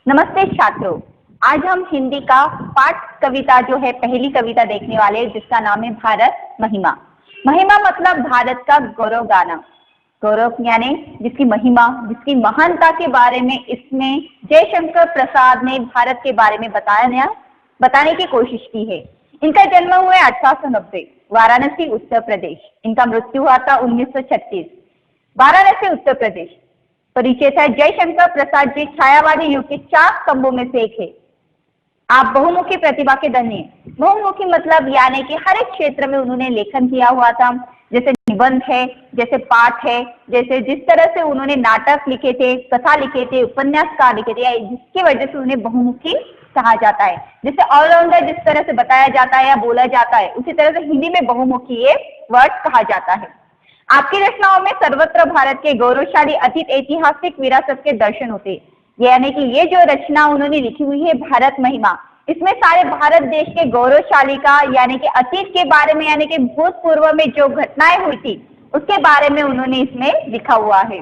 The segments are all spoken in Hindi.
नमस्ते छात्रों। आज हम हिंदी का पाठ कविता जो है पहली कविता देखने वाले हैं, जिसका नाम है भारत महिमा। महिमा मतलब भारत का गौरव गाना। गौरव यानी जिसकी महिमा, जिसकी महानता के बारे में इसमें जयशंकर प्रसाद ने भारत के बारे में बताने की कोशिश की है। इनका जन्म हुआ 1890 वाराणसी उत्तर प्रदेश। इनका मृत्यु हुआ था 1936 वाराणसी उत्तर प्रदेश। परिचय था जयशंकर प्रसाद जी छायावादी युग के 4 स्तंभों में से एक है। आप बहुमुखी प्रतिभा के धनी हैं। बहुमुखी मतलब यानी कि हर एक क्षेत्र में उन्होंने लेखन किया हुआ था, जैसे निबंध है, जैसे पाठ है, जैसे जिस तरह से उन्होंने नाटक लिखे थे, कथा लिखे थे, उपन्यासकार लिखे थे, जिसकी वजह से उन्हें बहुमुखी कहा जाता है। जैसे ऑलराउंडर जिस तरह से बताया जाता है या बोला जाता है, उसी तरह से हिंदी में बहुमुखी ये वर्ड कहा जाता है। आपकी रचनाओं में सर्वत्र भारत के गौरवशाली अतीत ऐतिहासिक विरासत के दर्शन होते, यानी कि ये जो रचना उन्होंने लिखी हुई है भारत महिमा, इसमें सारे भारत देश के गौरवशाली का यानी कि अतीत के बारे में, यानी कि भूतपूर्व में जो घटनाएं हुई थी उसके बारे में उन्होंने इसमें लिखा हुआ है।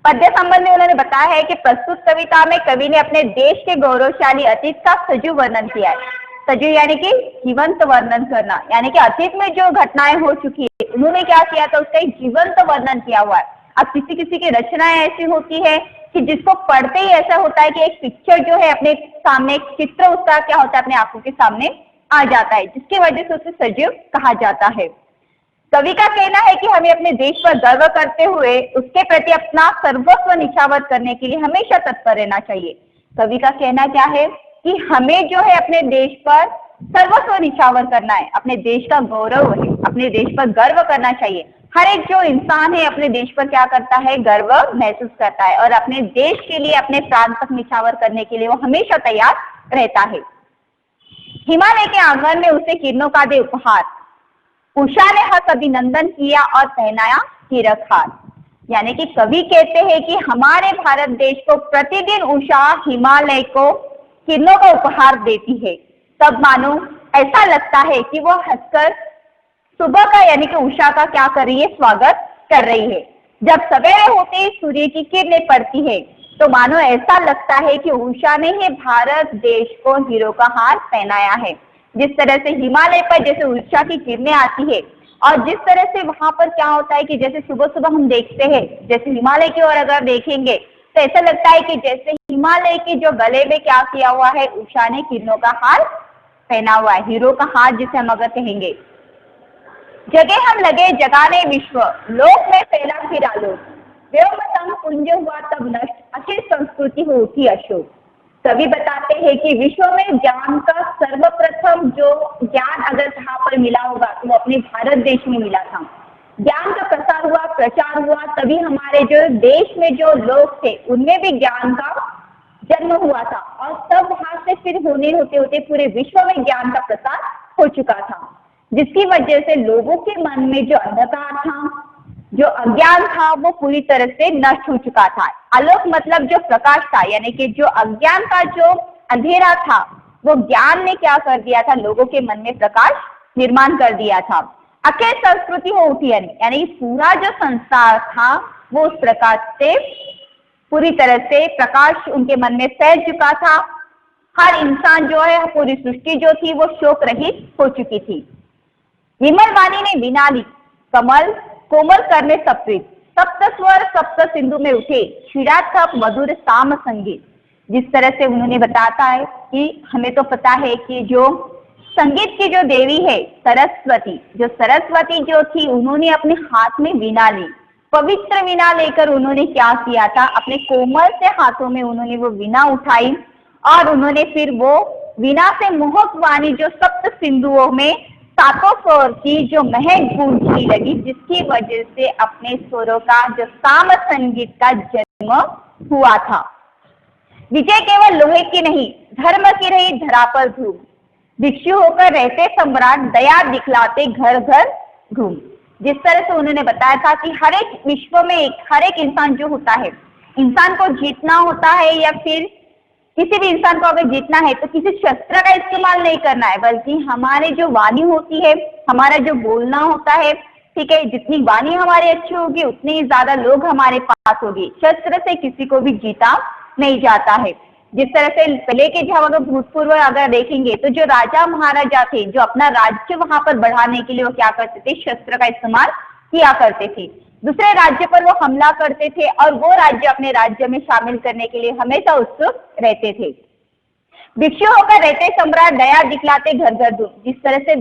पद्य संबंध में उन्होंने बताया है कि प्रस्तुत कविता में कवि ने अपने देश के गौरवशाली अतीत का सजीव वर्णन किया है। सजीव यानी कि जीवंत वर्णन करना, यानी कि अतीत में जो घटनाएं हो चुकी है उन्होंने क्या किया था उसका एक जीवंत वर्णन किया हुआ है। अब किसी किसी की रचनाएं ऐसी होती है कि जिसको पढ़ते ही ऐसा होता है कि एक पिक्चर जो है अपने सामने, एक चित्र उसका क्या होता है अपने आंखों के सामने आ जाता है, जिसकी वजह से उसे सजीव कहा जाता है। कवि का कहना है कि हमें अपने देश पर गर्व करते हुए उसके प्रति अपना सर्वस्व निछावर करने के लिए हमेशा तत्पर रहना चाहिए। कवि का कहना क्या है कि हमें जो है अपने देश पर सर्वस्व निछावर करना है, अपने देश का गौरव है, अपने देश पर गर्व करना चाहिए। हर एक जो इंसान है अपने देश पर क्या करता है, गर्व महसूस करता है और अपने देश के लिए, अपने प्रांत तक निछावर करने के लिए वो हमेशा तैयार रहता है। हिमालय के आंगन में उसे किरणों का दे उपहार, उषा ने हर्ष अभिनंदन किया और पहनाया हीरक हार। यानी कि कवि कहते हैं कि हमारे भारत देश को प्रतिदिन उषा हिमालय को किरणों का उपहार देती है। तब मानो ऐसा लगता है कि वो हंसकर सुबह का यानी कि उषा का क्या कर रही है, स्वागत कर रही है। जब सवेरे होते ही सूर्य की किरणें पड़ती है तो मानो ऐसा लगता है कि उषा ने ही भारत देश को हीरो का हार पहनाया है। जिस तरह से हिमालय पर जैसे उषा की किरणें आती है और जिस तरह से वहां पर क्या होता है कि जैसे सुबह सुबह हम देखते हैं, जैसे हिमालय की ओर अगर देखेंगे तो ऐसा लगता है कि जैसे हिमालय के जो गले में क्या किया हुआ है, उषा ने किरणों का हार पहना हुआ है, हीरो का हार जिसे हम अगर कहेंगे। जगे हम लगे जगाने विश्व, लोक में फैला फिर आलोक, व्योमतम पुंज हुआ तब नष्ट, अखिल संस्कृति हो उठी अशोक। कवि बताते हैं कि विश्व में ज्ञान का सर्वप्रथम जो ज्ञान अगर कहाँ पर मिला होगा तो वो अपने भारत देश में मिला था। ज्ञान का प्रसार हुआ, प्रचार हुआ, तभी हमारे जो देश में जो लोग थे उनमें भी ज्ञान का जन्म हुआ था और तब वहां से फिर होने होते होते पूरे विश्व में ज्ञान का प्रसार हो चुका था, जिसकी वजह से लोगों के मन में जो अंधकार था, जो अज्ञान था, वो पूरी तरह से नष्ट हो चुका था। आलोक मतलब जो प्रकाश था, यानी कि जो अज्ञान का जो अंधेरा था वो ज्ञान ने क्या कर दिया था, लोगों के मन में प्रकाश निर्माण कर दिया था। अखिल संस्कृति हो उठी, यानी पूरा जो संसार था वो उस प्रकाश से पूरी तरह से प्रकाश उनके मन में फैल चुका था। हर इंसान जो है, पूरी सृष्टि जो थी वो शोक रहित हो चुकी थी। विमल वाणी ने वीणा ली, कमल कोमल करने सप्रीत, सप्त स्वर सप्त सिंधु में उठे, क्षीराथप मधुर साम संगीत। जिस तरह से उन्होंने बताता है कि हमें तो पता है कि जो संगीत की जो देवी है सरस्वती, जो सरस्वती जो थी उन्होंने अपने हाथ में वीणा ली, पवित्र वीणा लेकर उन्होंने क्या किया था, अपने कोमल से हाथों में उन्होंने वो वीणा उठाई और उन्होंने फिर वो वीणा से मोहक वाणी जो सप्त सिंधुओं में सातों स्वर की जो महक गूंजने लगी, जिसकी वजह से अपने स्वरों का जो साम संगीत का जन्म हुआ था। विजय केवल लोहे की नहीं, धर्म की रही धरा पर धूम, भिक्षु होकर रहते सम्राट, दया दिखलाते घर घर घूम। जिस तरह से उन्होंने बताया था कि हर एक विश्व में हर एक इंसान जो होता है, इंसान को जीतना होता है या फिर किसी भी इंसान को अगर जीतना है तो किसी शस्त्र का इस्तेमाल नहीं करना है, बल्कि हमारे जो वाणी होती है, हमारा जो बोलना होता है, ठीक है, जितनी वाणी हमारी अच्छी होगी उतनी ही ज्यादा लोग हमारे पास होगी। शस्त्र से किसी को भी जीता नहीं जाता है। जिस तरह से पहले के जो अगर भूतपूर्व अगर देखेंगे तो जो राजा महाराजा थे, जो अपना राज्य वहां पर बढ़ाने के लिए वो क्या करते थे, शस्त्र का इस्तेमाल किया करते थे। दूसरे राज्य पर वो हमला करते थे और वो राज्य अपने राज्य में शामिल करने के लिए हमेशा उत्सुक रहते थे। भिक्षु होकर रहते सम्राट दया दिखलाते घर घर दूर। जिस तरह से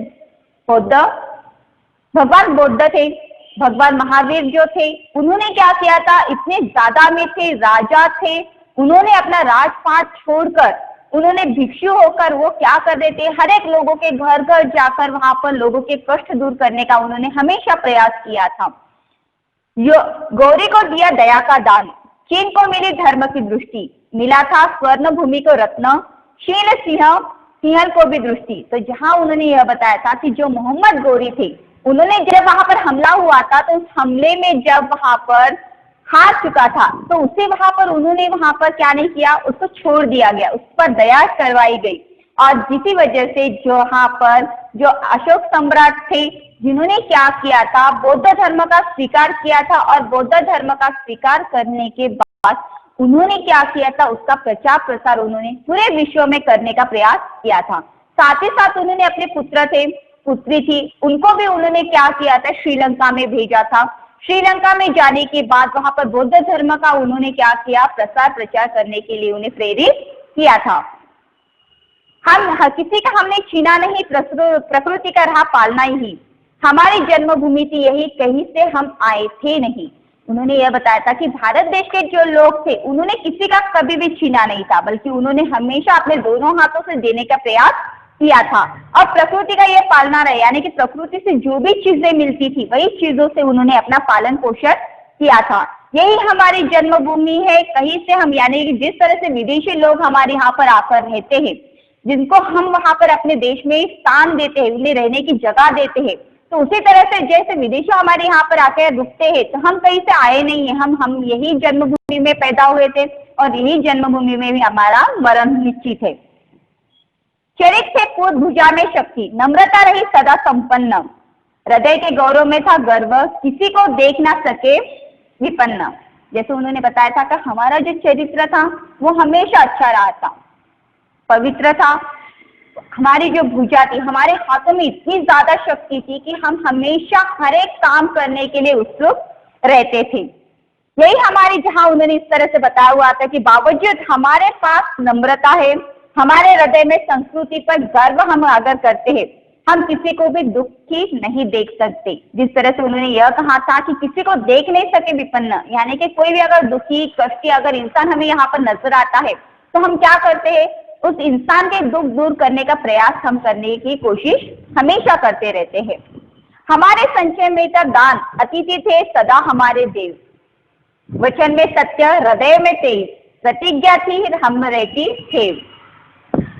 भगवान बुद्ध थे, भगवान महावीर जो थे, उन्होंने क्या किया था, इतने ज्यादा में थे, राजा थे, उन्होंने अपना राजपाट छोड़कर उन्होंने भिक्षु होकर वो क्या कर रहे थे, हर एक लोगों के घर घर जाकर वहां पर लोगों के कष्ट दूर करने का उन्होंने हमेशा प्रयास किया था। गौरी को दिया दया का दान, चीन को मिली धर्म की दृष्टि, मिला था स्वर्ण भूमि को रत्न, शील सिंहल को भी दृष्टि। तो जहां उन्होंने यह बताया था कि जो मोहम्मद गौरी थे, उन्होंने जब वहां पर हमला हुआ था तो उस हमले में जब वहां पर हार चुका था तो उसे वहां पर उन्होंने वहां पर क्या नहीं किया, उसको छोड़ दिया गया, उस पर दया करवाई गई। और जिसी वजह से जो वहां पर जो अशोक सम्राट थे, जिन्होंने क्या किया था, बौद्ध धर्म का स्वीकार किया था और बौद्ध धर्म का स्वीकार करने के बाद उन्होंने क्या किया था, उसका प्रचार प्रसार उन्होंने पूरे विश्व में करने का प्रयास किया था। साथ ही साथ उन्होंने अपने पुत्र थे, पुत्री थी, उनको भी उन्होंने क्या किया था, श्रीलंका में भेजा था। श्रीलंका में जाने के बाद वहां पर बौद्ध धर्म का उन्होंने क्या किया, प्रसार प्रचार करने के लिए उन्हें प्रेरित किया था। हम किसी का हमने छीना नहीं, प्रकृति का राह पालना ही हमारी जन्मभूमि थी, यही कहीं से हम आए थे नहीं। उन्होंने यह बताया था कि भारत देश के जो लोग थे, उन्होंने किसी का कभी भी छीना नहीं था, बल्कि उन्होंने हमेशा अपने दोनों हाथों से देने का प्रयास किया था। और प्रकृति का यह पालना रहे, यानी कि प्रकृति से जो भी चीजें मिलती थी वही चीजों से उन्होंने अपना पालन पोषण किया था। यही हमारी जन्मभूमि है, कहीं से हम, यानी कि जिस तरह से विदेशी लोग हमारे यहाँ पर आकर रहते हैं, जिनको हम वहां पर अपने देश में स्थान देते हैं, उन्हें रहने की जगह देते हैं, तो उसी तरह से जैसे विदेशी हमारे यहाँ पर आकर रुकते हैं, तो हम कहीं से आए नहीं है, हम यही जन्मभूमि में पैदा हुए थे और यही जन्मभूमि में भी हमारा मरण निश्चित है। चरित्र से पूर्ण, भुजा में शक्ति, नम्रता रही सदा संपन्न, हृदय के गौरव में था गर्व, किसी को देख ना सके विपन्न। जैसे उन्होंने बताया था कि हमारा जो चरित्र था वो हमेशा अच्छा रहा था, पवित्र था। हमारी जो भुजा थी, हमारे हाथों में इतनी ज्यादा शक्ति थी कि हम हमेशा हर एक काम करने के लिए उत्सुक रहते थे। यही हमारी, जहां उन्होंने इस तरह से बताया हुआ था कि बावजूद हमारे पास नम्रता है, हमारे हृदय में संस्कृति पर गर्व हम अगर करते हैं, हम किसी को भी दुखी नहीं देख सकते। जिस तरह से उन्होंने यह कहा था कि किसी को देख नहीं सके विपन्न, यानी कि कोई भी अगर दुखी कष्टी अगर इंसान हमें यहाँ पर नजर आता है तो हम क्या करते हैं, उस इंसान के दुख दूर करने का प्रयास हम करने की कोशिश हमेशा करते रहते हैं। हमारे संचय में था दान, अतिथि थे सदा हमारे देव, वचन में सत्य, हृदय में तेज, प्रतिज्ञा थी हम रहती थे।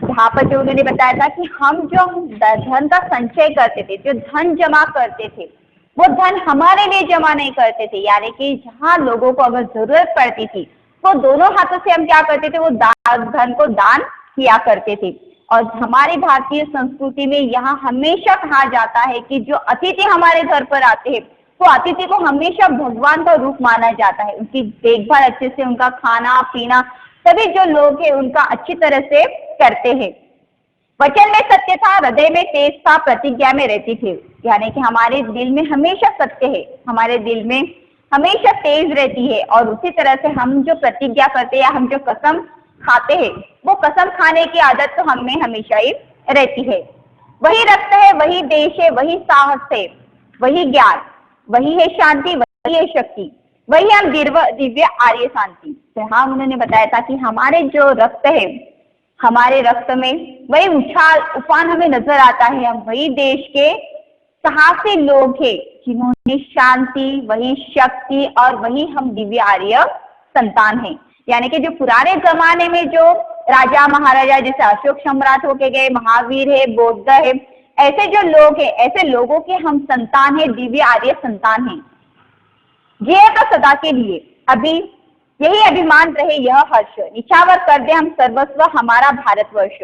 यहाँ पर जो उन्होंने बताया था कि हम जो धन का संचय करते थे, जो धन जमा करते थे, वो धन हमारे लिए जमा नहीं करते थे, यानी कि जहाँ लोगों को अगर जरूरत पड़ती थी वो दोनों हाथों से हम क्या करते थे, वो धन को दान किया करते थे। और हमारी भारतीय संस्कृति में यहाँ हमेशा कहा जाता है कि जो अतिथि हमारे घर पर आते हैं, तो अतिथि को हमेशा भगवान का रूप माना जाता है। उनकी देखभाल अच्छे से, उनका खाना पीना सभी जो लोग हैं उनका अच्छी तरह से करते हैं। वचन में सत्य था, हृदय में तेज था, प्रतिज्ञा में रहती थी, यानी कि हमारे दिल में हमेशा सत्य है, हमारे दिल में हमेशा तेज रहती है। और उसी तरह से हम जो प्रतिज्ञा करते हैं या हम जो कसम खाते हैं, वो कसम खाने की आदत तो हम में हमेशा ही रहती है। वही रक्त है, वही देश है, वही साहस है, वही ज्ञान, वही है शांति, वही है शक्ति, वही हम दिव्य आर्य शांति। तो हाँ, उन्होंने बताया था कि हमारे जो रक्त है, हमारे रक्त में वही उछाल उफान हमें नजर आता है, हम वही देश के साहसी लोग हैं जिन्होंने शांति, वही शक्ति और वही हम दिव्य आर्य संतान हैं। यानी कि जो पुराने जमाने में जो राजा महाराजा जैसे अशोक सम्राट होके गए, महावीर है, बौद्ध है, ऐसे जो लोग हैं, ऐसे लोगों के हम संतान है, दिव्य आर्य संतान हैं। जिए तो सदा के लिए, अभी यही अभिमान रहे यह हर्ष, निछावर कर दे हम सर्वस्व हमारा भारतवर्ष।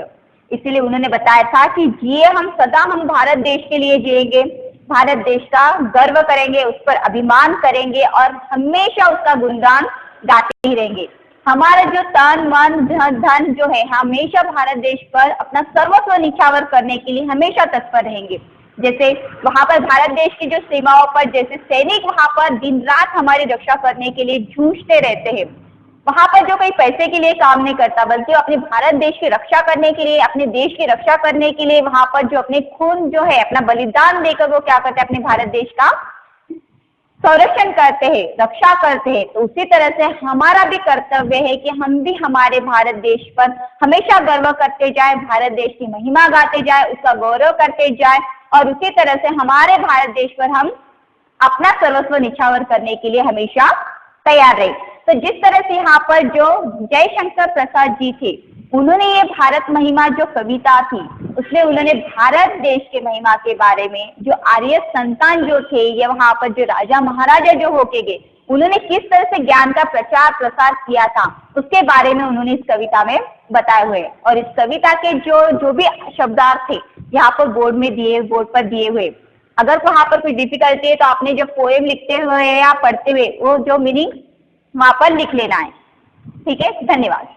इसीलिए उन्होंने बताया था कि जिए हम सदा, हम भारत देश के लिए जिएंगे, भारत देश का गर्व करेंगे, उस पर अभिमान करेंगे और हमेशा उसका गुणगान गाते ही रहेंगे। हमारा जो तन मन धन जो है हमेशा भारत देश पर अपना सर्वस्व निछावर करने के लिए हमेशा तत्पर रहेंगे। जैसे वहां पर भारत देश की जो सीमाओं पर जैसे सैनिक वहां पर दिन रात हमारी रक्षा करने के लिए जूझते रहते हैं, वहां पर जो कोई पैसे के लिए काम नहीं करता बल्कि वो अपने भारत देश की रक्षा करने के लिए, अपने देश की रक्षा करने के लिए वहां पर जो अपने खून जो है अपना बलिदान देकर वो क्या करते हैं, अपने भारत देश का संरक्षण करते हैं, रक्षा करते हैं। तो उसी तरह से हमारा भी कर्तव्य है कि हम भी हमारे भारत देश पर हमेशा गर्व करते जाए, भारत देश की महिमा गाते जाए, उसका गौरव करते जाए और उसी तरह से हमारे भारत देश पर हम अपना सर्वस्व निछावर करने के लिए हमेशा तैयार रहे। तो जिस तरह से यहाँ पर जो जयशंकर प्रसाद जी थे, उन्होंने ये भारत महिमा जो कविता थी उसमें उन्होंने भारत देश के महिमा के बारे में जो आर्य संतान जो थे ये वहां पर जो राजा महाराजा जो होके गए उन्होंने किस तरह से ज्ञान का प्रचार प्रसार किया था उसके बारे में उन्होंने इस कविता में बताए हुए। और इस कविता के जो भी शब्दार्थ थे यहाँ पर बोर्ड पर दिए हुए, अगर वहां पर कोई डिफिकल्टी है तो आपने जो पोएम लिखते हुए या पढ़ते हुए वो जो मीनिंग वहां पर लिख लेना है। ठीक है, धन्यवाद।